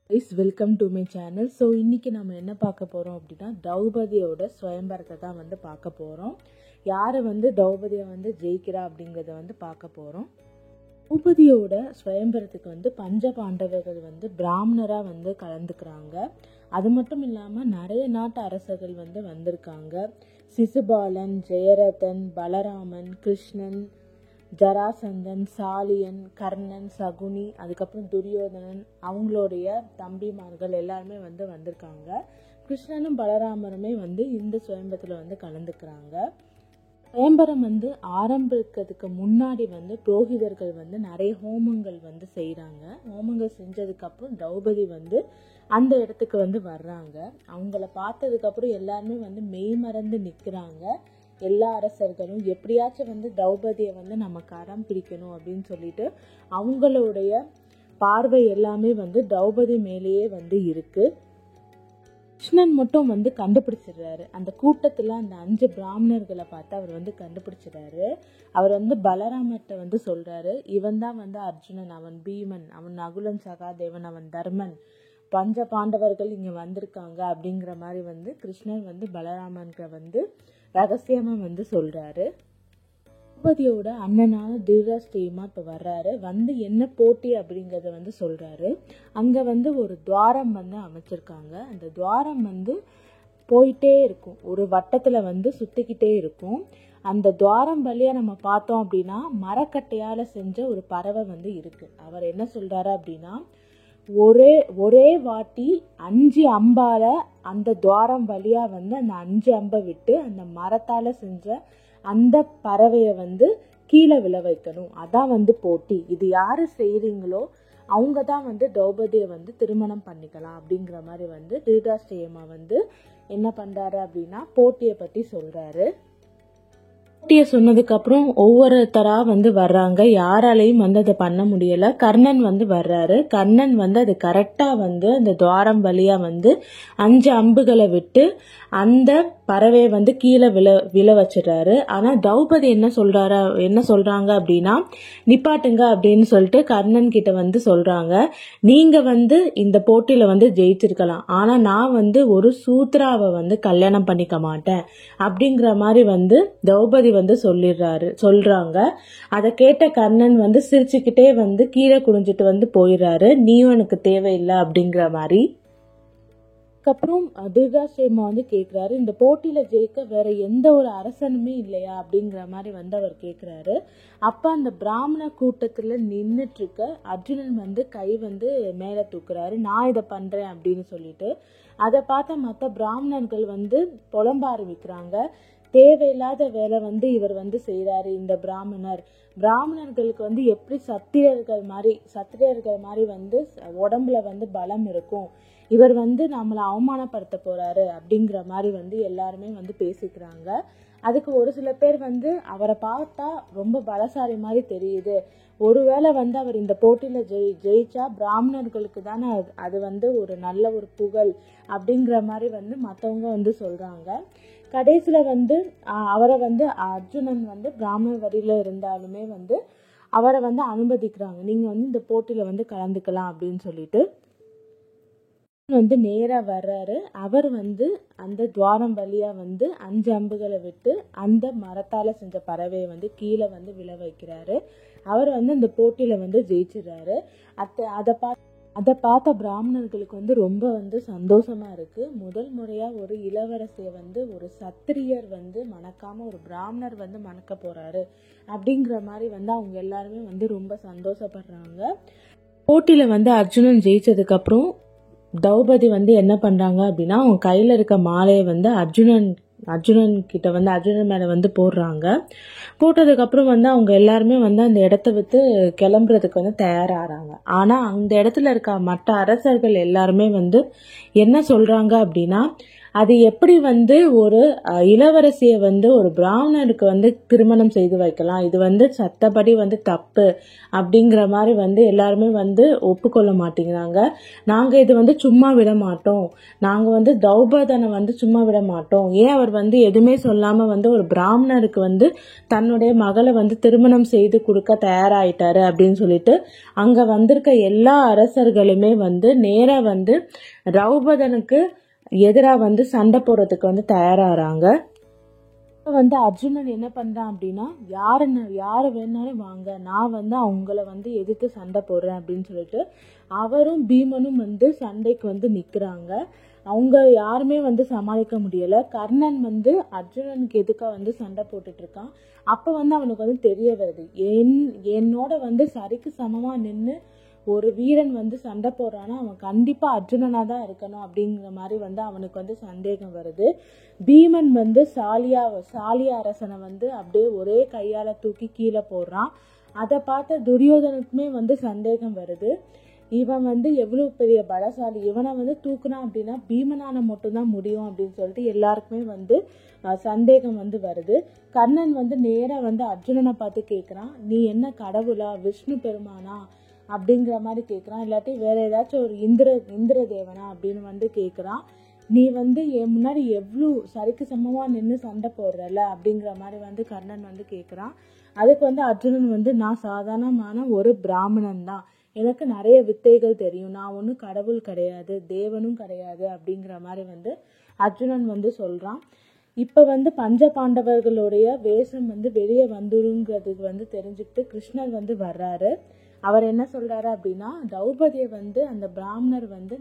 guys, welcome to my channel. So இன்றைக்கி நம்ம என்ன பார்க்க போகிறோம் அப்படின்னா திரௌபதியோட சுயம்பரத்தை தான் பார்க்க போகிறோம். யார் திரௌபதியை ஜெயிக்கிறா அப்படிங்கிறத பார்க்க போகிறோம். திரௌபதியோட சுயம்பரத்துக்கு பஞ்ச பாண்டவர்கள் பிராமணராக கலந்துக்கிறாங்க. அது மட்டும் இல்லாமல் நிறைய நாட்டு அரசர்கள் வந்திருக்காங்க. சிசுபாலன், ஜெயரதன், பலராமன், கிருஷ்ணன், ஜராசந்தன், சாலியன், கர்ணன், சகுனி, அதுக்கப்புறம் துரியோதனன், அவங்களுடைய தம்பிமார்கள் எல்லாருமே வந்திருக்காங்க. கிருஷ்ணனும் பலராமருமே இந்த சுயம்பரத்தில் கலந்துக்கிறாங்க. சுயம்பரம் ஆரம்பிக்கிறதுக்கு முன்னாடி புரோகிதர்கள் நிறைய ஹோமங்கள் செய்கிறாங்க. ஹோமங்கள் செஞ்சதுக்கப்புறம் திரௌபதி அந்த இடத்துக்கு வர்றாங்க. அவங்கள பார்த்ததுக்கப்புறம் எல்லாருமே மெய்மறந்து நிற்கிறாங்க. எல்லா அரசர்களும் எப்படியாச்சும் திரௌபதியை நம்ம கரம் பிடிக்கணும் அப்படின்னு சொல்லிட்டு அவங்களுடைய பார்வை எல்லாமே திரௌபதி மேலேயே இருக்கு. கிருஷ்ணன் மட்டும் கண்டுபிடிச்சிடுறாரு. அந்த கூட்டத்தில் அந்த 5 பிராமணர்களை பார்த்து அவர் கண்டுபிடிச்சிடாரு. அவர் பலராமர்கிட்ட சொல்றாரு, இவன் தான் அர்ஜுனன், அவன் பீமன், அவன் நகுலன் சகாதேவன், அவன் தர்மன், பஞ்ச பாண்டவர்கள் இங்கே வந்திருக்காங்க அப்படிங்கிற மாதிரி கிருஷ்ணன் பலராமன்ற ரகசியமாக சொல்கிறாரு. திரௌபதியோட அண்ணனான திருதராஷ்டிரமா இப்போ வர்றாரு. என்ன போட்டி அப்படிங்கிறத சொல்கிறாரு. அங்கே ஒரு துவாரம் அமைச்சிருக்காங்க. அந்த துவாரம் போயிட்டே இருக்கும், ஒரு வட்டத்தில் சுற்றிக்கிட்டே இருக்கும். அந்த துவாரம் வழியாக நம்ம பார்த்தோம் அப்படின்னா மரக்கட்டையால் செஞ்ச ஒரு பறவை இருக்குது. அவர் என்ன சொல்கிறாரு அப்படின்னா, ஒரே வாட்டி 5 அம்பால அந்த துவாரம் வழியா அந்த 5 அம்பை விட்டு அந்த மரத்தால செஞ்ச அந்த பறவைய கீழே விழ வைக்கணும். அதான் போட்டி. இது யாரு செய்றீங்களோ அவங்க தான் திரௌபதியை திருமணம் பண்ணிக்கலாம் அப்படிங்கிற மாதிரி திருதராஷ்டிரமா என்ன பண்றாரு அப்படின்னா போட்டியை பத்தி சொல்றாரு. போட்டியை சொன்னதுக்கு அப்புறம் ஒவ்வொருத்தரா வர்றாங்க. யாராலையும் அதை பண்ண முடியல. கர்ணன் வர்றாரு. கர்ணன் அது கரெக்டா அந்த துவாரம் வழியா 5 அம்புகளை விட்டு அந்த பறவையை கீழே விழ வச்சிடறாரு. ஆனா திரௌபதி என்ன சொல்றாங்க அப்படின்னா, நிப்பாட்டுங்க அப்படின்னு சொல்லிட்டு கர்ணன் கிட்ட சொல்றாங்க, நீங்க இந்த போட்டியில ஜெயிச்சிருக்கலாம், ஆனா நான் ஒரு சூத்ராவை கல்யாணம் பண்ணிக்க மாட்டேன் அப்படிங்கிற மாதிரி திரௌபதி சொல்றாங்க. அதை கேட்ட கர்ணன் சிரிச்சுக்கிட்டே கீழே குனிஞ்சிட்டு போயிடுறாரு. நீயும் எனக்கு தேவையில்லை அப்படிங்கிற மாதிரி. அதுக்கப்புறம் திருதராஷ்டிரமா கேட்குறாரு, இந்த போட்டியில ஜெயிக்க வேற எந்த ஒரு அரசனுமே இல்லையா அப்படிங்கிற மாதிரி அவர் கேட்குறாரு. அப்போ அந்த பிராமண கூட்டத்தில் நின்றுட்டு இருக்க அர்ஜுனன் கை மேலே தூக்குறாரு, நான் இதை பண்றேன் அப்படின்னு சொல்லிட்டு. அதை பார்த்த மற்ற பிராமணர்கள் புலம்ப ஆரம்பிக்கிறாங்க. தேவையில்லாத வேலை இவர் செய்யறாரு. இந்த பிராமணர்களுக்கு எப்படி சத்திரியர்கள் மாதிரி உடம்புல பலம் இருக்கும், இவர் நம்மளை அவமானப்படுத்த போறாரு அப்படிங்கிற மாதிரி எல்லாருமே பேசிக்கிறாங்க. அதுக்கு ஒரு சில பேர் அவரை பார்த்தா ரொம்ப பலசாலி மாதிரி தெரியுது, ஒருவேளை அவர் இந்த போட்டியில ஜெயிச்சா பிராமணர்களுக்கு தானே அது ஒரு நல்ல ஒரு புகழ் அப்படிங்கிற மாதிரி மற்றவங்க சொல்றாங்க. கடைசியில அவரை அர்ஜுனன் பிராமண வரியில இருந்தாலுமே அவரை அனுமதிக்கிறாங்க, நீங்க இந்த போட்டியில கலந்துக்கலாம் அப்படின்னு சொல்லிட்டு. நேரா வர்றாரு. அவர் அந்த துவாரம் வழியா 5 அம்புகளை விட்டு அந்த மரத்தால செஞ்ச பறவையை கீழே விழ வைக்கிறாரு. அவர் அந்த போட்டியில ஜெயிச்சிடுறாரு. அதை பார்த்த பிராமணர்களுக்கு ரொம்ப சந்தோஷமா இருக்கு. முதல் முறையா ஒரு இளவரசியை ஒரு சத்திரியர் மணக்காம ஒரு பிராமணர் மணக்க போறாரு அப்படிங்கிற மாதிரி அவங்க எல்லாருமே ரொம்ப சந்தோஷப்படுறாங்க. போட்டியில அர்ஜுனன் ஜெயிச்சதுக்கு அப்புறம் திரௌபதி என்ன பண்றாங்க அப்படின்னா, அவங்க கையில இருக்க மாலையை அர்ஜுனன் கிட்ட அர்ஜுனன் மேல போடுறாங்க. போட்டதுக்கு அப்புறம் அவங்க எல்லாருமே அந்த இடத்த விட்டு கிளம்புறதுக்கு தயாராகிறாங்க. ஆனா அந்த இடத்துல இருக்க மற்ற அரசர்கள் எல்லாருமே என்ன சொல்றாங்க அப்படின்னா, அது எப்படி வந்து ஒரு இளவரசியை வந்து ஒரு பிராமணருக்கு வந்து திருமணம் செய்து வைக்கலாம், இது வந்து சட்டப்படி வந்து தப்பு அப்படிங்கிற மாதிரி வந்து எல்லாருமே வந்து ஒப்புக்கொள்ள மாட்டேங்கிறாங்க. நாங்கள் இது வந்து சும்மா விட மாட்டோம், நாங்கள் வந்து திரௌபதனை வந்து சும்மா விட மாட்டோம், ஏன் அவர் வந்து எதுவுமே சொல்லாமல் வந்து ஒரு பிராமணருக்கு வந்து தன்னுடைய மகளை வந்து திருமணம் செய்து கொடுக்க தயாராயிட்டாரு அப்படின்னு சொல்லிட்டு அங்கே வந்திருக்க எல்லா அரசர்களுமே வந்து நேராக வந்து திரௌபதனுக்கு எதிராக வந்து சண்டை போடுறதுக்கு வந்து தயாராகிறாங்க. இப்போ வந்து அர்ஜுனன் என்ன பண்ணுறான் அப்படின்னா, யார் வேணாலும் வாங்க, நான் வந்து அவங்கள வந்து எதிர்த்து சண்டை போடுறேன் அப்படின்னு சொல்லிட்டு அவரும் பீமனும் வந்து சண்டைக்கு வந்து நிற்கிறாங்க. அவங்க யாருமே வந்து சமாளிக்க முடியலை. கர்ணன் வந்து அர்ஜுனனுக்கு எதுக்காக வந்து சண்டை போட்டுட்டு இருக்கான். அப்போ வந்து அவனுக்கு வந்து தெரிய வருது, என்னோட வந்து சரிக்கு சமமாக நின்று ஒரு வீரன் வந்து சண்டை போடுறான்னா அவன் கண்டிப்பாக அர்ஜுனனாக தான் இருக்கணும் அப்படிங்கிற மாதிரி வந்து அவனுக்கு வந்து சந்தேகம் வருது. பீமன் வந்து சாலிய அரசனை வந்து அப்படியே ஒரே கையால் தூக்கி கீழே போடுறான். அதை பார்த்த துரியோதனுக்குமே வந்து சந்தேகம் வருது, இவன் வந்து எவ்வளோ பெரிய பலசாலி, இவனை வந்து தூக்குனா அப்படின்னா பீமனான மட்டும்தான் முடியும் அப்படின்னு சொல்லிட்டு எல்லாருக்குமே வந்து சந்தேகம் வந்து வருது. கர்ணன் வந்து நேராக வந்து அர்ஜுனனை பார்த்து கேட்குறான், நீ என்ன கடவுளா, விஷ்ணு பெருமானா அப்படிங்கிற மாதிரி கேட்குறான், இல்லாட்டி வேற ஏதாச்சும் ஒரு இந்திர தேவனா அப்படின்னு வந்து கேட்குறான். நீ வந்து என் முன்னாடி எவ்வளோ சரிக்கு சமமாக நின்று சண்டை போடுறல அப்படிங்கிற மாதிரி வந்து கர்ணன் வந்து கேட்குறான். அதுக்கு வந்து அர்ஜுனன் வந்து நான் சாதாரணமான ஒரு பிராமணன் தான், எனக்கு நிறைய வித்தைகள் தெரியும், நான் ஒன்றும் கடவுள் கிடையாது, தேவனும் கிடையாது அப்படிங்கிற மாதிரி வந்து அர்ஜுனன் வந்து சொல்கிறான். இப்போ வந்து பஞ்ச பாண்டவர்களுடைய வேஷம் வந்து வெளியே வந்துருங்கிறதுக்கு வந்து தெரிஞ்சுக்கிட்டு கிருஷ்ணர் வந்து வர்றாரு. அவர் என்ன சொல்றாரு அப்படின்னா, திரௌபதியை வந்து அந்த பிராமணர் வந்து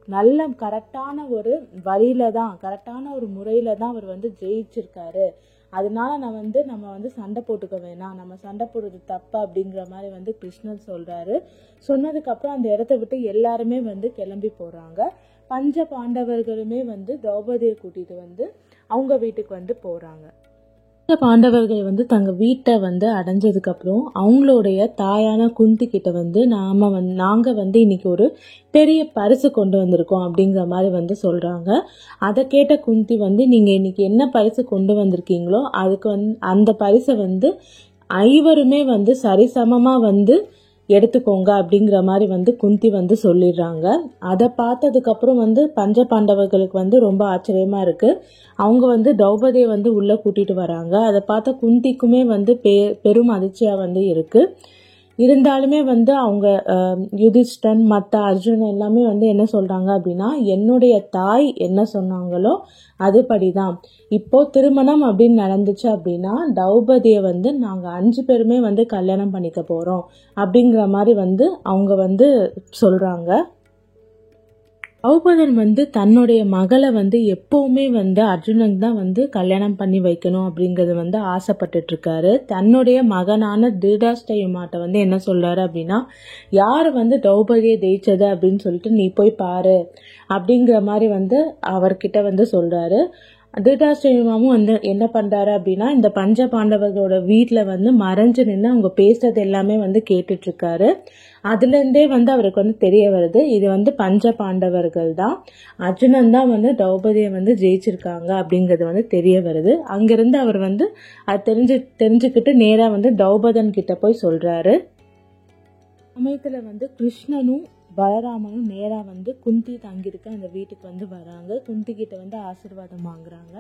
நல்ல கரெக்டான ஒரு வழியில தான், கரெக்டான ஒரு முறையில தான் அவர் வந்து ஜெயிச்சிருக்காரு, அதனால நம்ம வந்து சண்டை போட்டுக்க வேணாம், நம்ம சண்டை போடுறது தப்பு அப்படிங்கிற மாதிரி வந்து கிருஷ்ணர் சொல்றாரு. சொன்னதுக்கு அப்புறம் அந்த இடத்த விட்டு எல்லாருமே வந்து கிளம்பி போறாங்க. பஞ்ச பாண்டவர்களுமே வந்து திரௌபதியை கூட்டிட்டு வந்து அவங்க வீட்டுக்கு வந்து போறாங்க. பாண்டவர்கள் வந்து தங்க வீட்டை வந்து அடைஞ்சதுக்கு அப்புறம் அவங்களுடைய தாயான குந்தி கிட்ட வந்து நாங்க வந்து இன்னைக்கு ஒரு பெரிய பரிசு கொண்டு வந்திருக்கோம் அப்படிங்கிற மாதிரி வந்து சொல்றாங்க. அதை கேட்ட குந்தி வந்து, நீங்க இன்னைக்கு என்ன பரிசு கொண்டு வந்திருக்கீங்களோ அதுக்கு வந்து அந்த பரிசை வந்து ஐவருமே வந்து சரிசமமா வந்து எடுத்துக்கோங்க அப்படிங்கிற மாதிரி வந்து குந்தி வந்து சொல்லிடுறாங்க. அதை பார்த்ததுக்கு அப்புறம் வந்து பஞ்ச பாண்டவர்களுக்கு வந்து ரொம்ப ஆச்சரியமா இருக்கு. அவங்க வந்து திரௌபதியை வந்து உள்ள கூட்டிட்டு வராங்க. அதை பார்த்த குந்திக்குமே வந்து பெரும் அதிர்ச்சியா வந்து இருக்கு. இருந்தாலுமே வந்து அவங்க யுதிஷ்டன் மற்ற அர்ஜுனன் எல்லாமே வந்து என்ன சொல்றாங்க அப்படின்னா, என்னுடைய தாய் என்ன சொன்னாங்களோ அதுபடிதான், இப்போ திருமணம் அப்படின்னு நடந்துச்சு அப்படின்னா திரௌபதியை வந்து நாங்க 5 பேருமே வந்து கல்யாணம் பண்ணிக்க போறோம் அப்படிங்கிற மாதிரி வந்து அவங்க வந்து சொல்றாங்க. திரௌபதன் வந்து தன்னுடைய மகளை வந்து எப்பவுமே வந்து அர்ஜுனனுக்கு தான் வந்து கல்யாணம் பண்ணி வைக்கணும் அப்படிங்கறது வந்து ஆசைப்பட்டுட்டு இருக்காரு. தன்னுடைய மகனான திருதராஷ்டிரமாட்ட வந்து என்ன சொல்றாரு அப்படின்னா, யாரு வந்து திரௌபதியை ஜெயிச்சது அப்படின்னு சொல்லிட்டு நீ போய் பாரு அப்படிங்கிற மாதிரி வந்து அவர்கிட்ட வந்து சொல்றாரு. திருதராஷ்டிரமும் வந்து என்ன பண்றாரு அப்படின்னா, இந்த பஞ்ச பாண்டவர்களோட வீட்டுல வந்து மறைஞ்சு நின்று அவங்க பேசுறது எல்லாமே வந்து கேட்டுட்டு இருக்காரு. அதுல இருந்தே வந்து அவருக்கு வந்து தெரிய வருது, இது வந்து பஞ்ச பாண்டவர்கள் தான், அர்ஜுனன் தான் வந்து திரௌபதியை வந்து ஜெயிச்சிருக்காங்க அப்படிங்கிறது வந்து தெரிய வருது. அங்கிருந்து அவர் வந்து அது தெரிஞ்சுக்கிட்டு நேரா வந்து திரௌபதன் கிட்ட போய் சொல்றாரு. சமயத்துல வந்து கிருஷ்ணனும் பலராமனும் நேரா வந்து குந்தி தங்கியிருக்க அந்த வீட்டுக்கு வந்து வராங்க. குந்தி கிட்ட வந்து ஆசீர்வாதம் வாங்குறாங்க.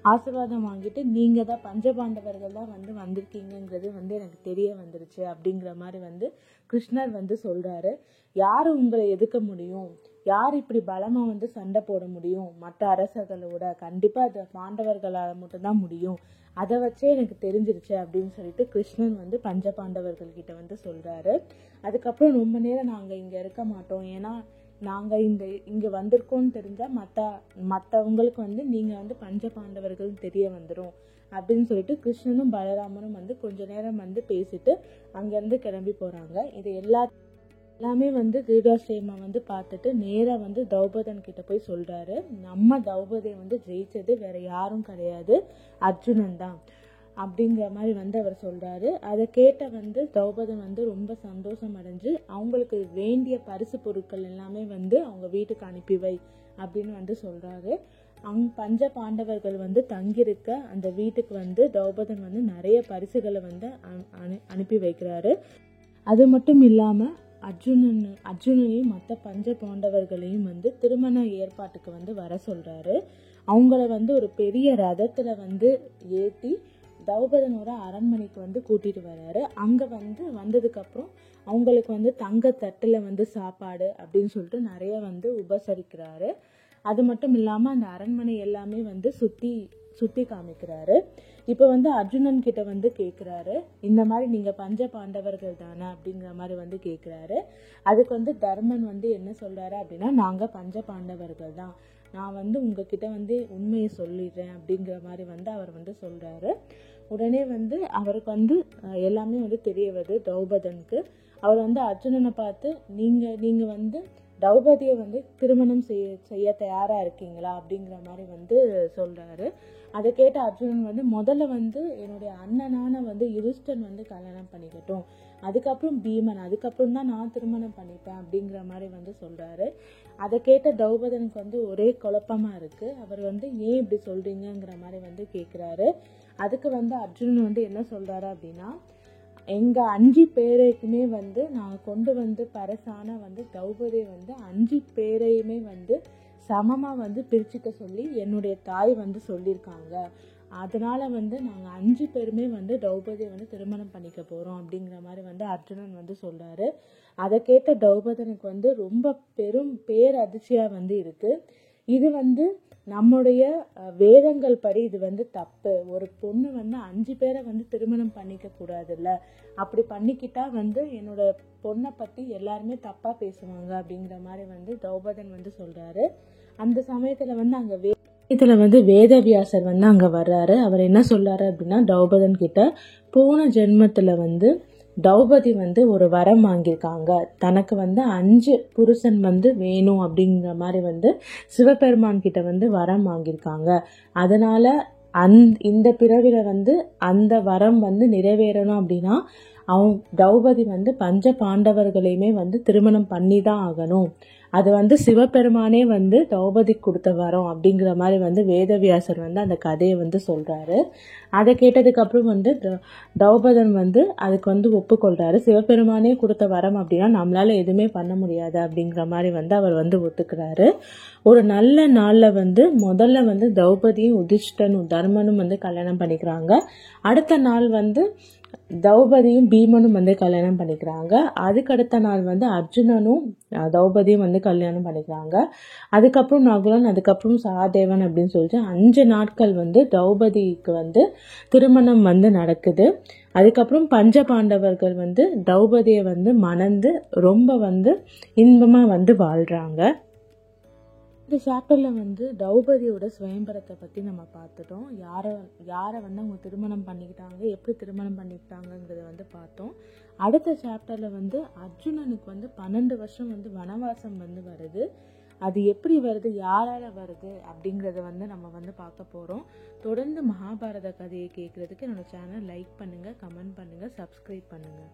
ஆசீர்வாதம் வாங்கிட்டு, நீங்க தான் பஞ்சபாண்டவர்கள் தான் வந்து வந்திருக்கீங்கிறது வந்து எனக்கு தெரிய வந்துருச்சு அப்படிங்கிற மாதிரி வந்து கிருஷ்ணர் வந்து சொல்றாரு. யாரு உங்களை எதிர்க்க முடியும், யார் இப்படி பலமா வந்து சண்டை போட முடியும் மற்ற அரசர்களோட, கண்டிப்பா அது பாண்டவர்களால் மட்டும்தான் முடியும், அதை வச்சே எனக்கு தெரிஞ்சிருச்சு அப்படின்னு சொல்லிட்டு கிருஷ்ணன் வந்து பஞ்ச பாண்டவர்கள் கிட்ட வந்து சொல்றாரு. அதுக்கப்புறம் ரொம்ப நேரம் நாங்க இங்க இருக்க மாட்டோம், ஏன்னா நாங்க இங்க வந்திருக்கோம்னு தெரிஞ்சா மற்றவங்களுக்கு வந்து நீங்க வந்து பஞ்ச பாண்டவர்கள் தெரிய வந்துடும் அப்படின்னு சொல்லிட்டு கிருஷ்ணனும் பலராமனும் வந்து கொஞ்ச நேரம் வந்து பேசிட்டு அங்கிருந்து கிளம்பி போறாங்க. இது எல்லாமே வந்து திருதராஷ்டிரமா வந்து பார்த்துட்டு நேரா வந்து திரௌபதன் கிட்ட போய் சொல்றாரு, நம்ம திரௌபதியை வந்து ஜெயிச்சது வேற யாரும் கிடையாது, அர்ஜுனன் தான் அப்படிங்கிற மாதிரி வந்து அவர் சொல்றாரு. அதை கேட்ட வந்து திரௌபதன் வந்து ரொம்ப சந்தோஷம் அடைஞ்சு அவங்களுக்கு வேண்டிய பரிசு பொருட்கள் எல்லாமே வந்து அவங்க வீட்டுக்கு அனுப்பி வை அப்படின்னு வந்து சொல்றாரு. பஞ்ச பாண்டவர்கள் வந்து தங்கியிருக்க அந்த வீட்டுக்கு வந்து திரௌபதன் வந்து நிறைய பரிசுகளை வந்து அனுப்பி வைக்கிறாரு. அது மட்டும் இல்லாமல் அர்ஜுனனையும் மற்ற பஞ்ச பாண்டவர்களையும் வந்து திருமண ஏற்பாட்டுக்கு வந்து வர சொல்கிறாரு. அவங்கள வந்து ஒரு பெரிய ரதத்தில் வந்து ஏற்றி திரௌபதனோட அரண்மனைக்கு வந்து கூட்டிகிட்டு வர்றாரு. அங்கே வந்து வந்ததுக்கப்புறம் அவங்களுக்கு வந்து தங்க தட்டில் வந்து சாப்பாடு அப்படின்னு சொல்லிட்டு நிறைய வந்து உபசரிக்கிறாரு. அது மட்டும் இல்லாமல் அந்த அரண்மனை எல்லாமே வந்து சுற்றி காமிக்கிறாரு. இப்போ வந்து அர்ஜுனன் கிட்ட வந்து கேட்குறாரு, இந்த மாதிரி நீங்கள் பஞ்ச பாண்டவர்கள் தானே அப்படிங்கிற மாதிரி வந்து கேட்குறாரு. அதுக்கு வந்து தர்மன் வந்து என்ன சொல்கிறாரு அப்படின்னா, நாங்கள் பஞ்ச பாண்டவர்கள் தான், நான் வந்து உங்ககிட்ட வந்து உண்மையை சொல்லிடுறேன் அப்படிங்கிற மாதிரி வந்து அவர் வந்து சொல்கிறாரு. உடனே வந்து அவருக்கு வந்து எல்லாமே வந்து தெரிய வருது திரௌபதனுக்கு. அவர் வந்து அர்ஜுனனை பார்த்து நீங்கள் வந்து திரௌபதியை வந்து திருமணம் செய்ய தயாராக இருக்கீங்களா அப்படிங்கிற மாதிரி வந்து சொல்கிறாரு. அதை கேட்ட அர்ஜுனன் வந்து முதல்ல வந்து என்னுடைய அண்ணனான வந்து யுதிஷ்டன் வந்து கல்யாணம் பண்ணிக்கட்டும், அதுக்கப்புறம் பீமன், அதுக்கப்புறம் தான் நான் திருமணம் பண்ணிப்பேன் அப்படிங்கிற மாதிரி வந்து சொல்கிறாரு. அதை கேட்ட திரௌபதனுக்கு வந்து ஒரே குழப்பமாக இருக்குது. அவர் வந்து ஏன் இப்படி சொல்கிறீங்கிற மாதிரி வந்து கேட்குறாரு. அதுக்கு வந்து அர்ஜுனன் வந்து என்ன சொல்கிறாரு அப்படின்னா, எங்கள் 5 பேரைக்குமே வந்து நான் கொண்டு வந்து பரசான வந்து திரௌபதியை வந்து 5 பேரையுமே வந்து சமமாக வந்து பிரிச்சுக்க சொல்லி என்னுடைய தாய் வந்து சொல்லியிருக்காங்க. அதனால் வந்து நாங்கள் 5 பேருமே வந்து திரௌபதியை வந்து திருமணம் பண்ணிக்க போகிறோம் அப்படிங்கிற மாதிரி வந்து அர்ஜுனன் வந்து சொல்கிறாரு. அதை கேட்ட திரௌபதனுக்கு வந்து ரொம்ப பேரதிர்ச்சியாக வந்து இருக்குது. இது வந்து நம்முடைய வேதங்கள் படி இது வந்து தப்பு. ஒரு பொண்ணு வந்து 5 பேரை வந்து திருமணம் பண்ணிக்க கூடாதுல்ல, அப்படி பண்ணிக்கிட்டா வந்து என்னோட பொண்ணை பற்றி எல்லாருமே தப்பாக பேசுவாங்க அப்படிங்கிற மாதிரி வந்து திரௌபதன் வந்து சொல்கிறாரு. அந்த சமயத்தில் வந்து அங்கே வேதவியாசர் வந்து அங்கே வர்றாரு. அவர் என்ன சொல்றாரு அப்படின்னா, திரௌபதன் கிட்ட போன ஜென்மத்தில் வந்து திரௌபதி வந்து ஒரு வரம் வாங்கியிருக்காங்க, தனக்கு வந்து 5 புருஷன் வந்து வேணும் அப்படிங்கிற மாதிரி வந்து சிவபெருமான் கிட்ட வந்து வரம் வாங்கியிருக்காங்க. அதனால இந்த பிறவில வந்து அந்த வரம் வந்து நிறைவேறணும் அப்படின்னா திரௌபதி வந்து பஞ்ச பாண்டவர்களையுமே வந்து திருமணம் பண்ணி தான் ஆகணும். அது வந்து சிவபெருமானே வந்து திரௌபதி கொடுத்த வரம் அப்படிங்கிற மாதிரி வந்து வேதவியாசர் வந்து அந்த கதையை வந்து சொல்கிறாரு. அதை கேட்டதுக்கப்புறம் வந்து திரௌபதன் வந்து அதுக்கு வந்து ஒப்புக்கொள்கிறாரு. சிவபெருமானே கொடுத்த வரம் அப்படின்னா நம்மளால எதுவுமே பண்ண முடியாது அப்படிங்கிற மாதிரி வந்து அவர் வந்து ஒத்துக்கிறாரு. ஒரு நல்ல நாளில் வந்து முதல்ல வந்து திரௌபதியும் யுதிஷ்டனும் தர்மனும் வந்து கல்யாணம் பண்ணிக்கிறாங்க. அடுத்த நாள் வந்து திரௌபதியும் பீமனும் வந்து கல்யாணம் பண்ணிக்கிறாங்க. அதுக்கடுத்த நாள் வந்து அர்ஜுனனும் திரௌபதியும் வந்து கல்யாணம் பண்ணிக்கிறாங்க. அதுக்கப்புறம் நகுலன், அதுக்கப்புறம் சகாதேவன் அப்படின்னு சொல்லிட்டு 5 நாட்கள் வந்து திரௌபதிக்கு வந்து திருமணம் வந்து நடக்குது. அதுக்கப்புறம் பஞ்ச பாண்டவர்கள் வந்து திரௌபதியை வந்து மணந்து ரொம்ப வந்து இன்பமாக வந்து வாழ்கிறாங்க. இந்த சாப்டரில் வந்து திரௌபதியோட சுயம்பரத்தை பற்றி நம்ம பார்த்துட்டோம். யாரை வந்து அவங்க திருமணம் பண்ணிக்கிட்டாங்க, எப்படி திருமணம் பண்ணிக்கிட்டாங்கிறத வந்து பார்த்தோம். அடுத்த சாப்டரில் வந்து அர்ஜுனனுக்கு வந்து 12 வருஷம் வந்து வனவாசம் வந்து வருது. அது எப்படி வருது, யாரால வருது அப்படிங்கிறத வந்து நம்ம வந்து பார்க்க போகிறோம். தொடர்ந்து மகாபாரத கதையை கேட்குறதுக்கு என்னோட சேனல் லைக் பண்ணுங்கள், கமெண்ட் பண்ணுங்கள், சப்ஸ்கிரைப் பண்ணுங்கள்.